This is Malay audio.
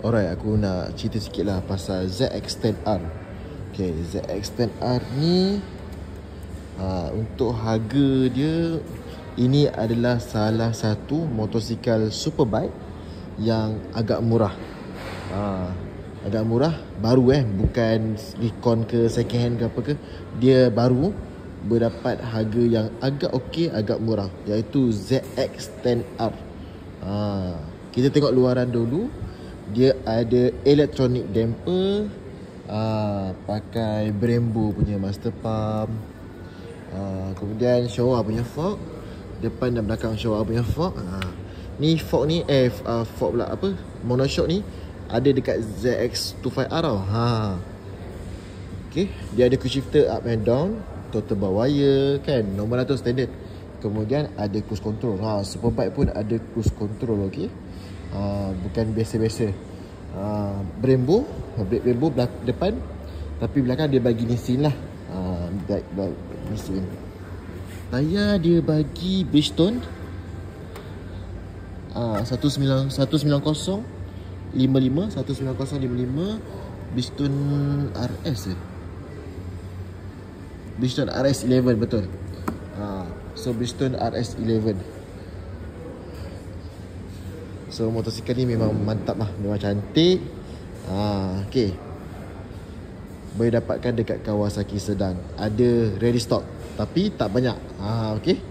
Alright, aku nak cerita sikit lah pasal ZX-10R. Okay, ZX-10R ni untuk harga dia, ini adalah salah satu motosikal superbike yang agak murah. Agak murah, baru bukan recon ke second hand ke apa ke. Dia baru, berdapat harga yang agak okey, agak murah, iaitu ZX-10R. Kita tengok luaran dulu. Dia ada electronic damper, pakai Brembo punya master pump, kemudian Showa punya fork, depan dan belakang Showa punya fork. Ni fork ni fork pula apa, monoshock ni ada dekat ZX25R tau. Okay, dia ada cruise shifter up and down, total bar wire kan, normal lah tu, standard. Kemudian ada cruise control. Superbike pun ada cruise control, okey. Bukan biasa-biasa. Brembo, brake Brembo depan, tapi belakang dia bagi Nissin lah. Back Nissin. Tayar dia bagi Bridgestone 19055 Bridgestone RS Bridgestone RS11, betul. So Bridgestone RS11. So motosikal ni memang mantap lah, memang cantik. Okay, boleh dapatkan dekat Kawasaki Sedan. Ada ready stock, tapi tak banyak. Okay.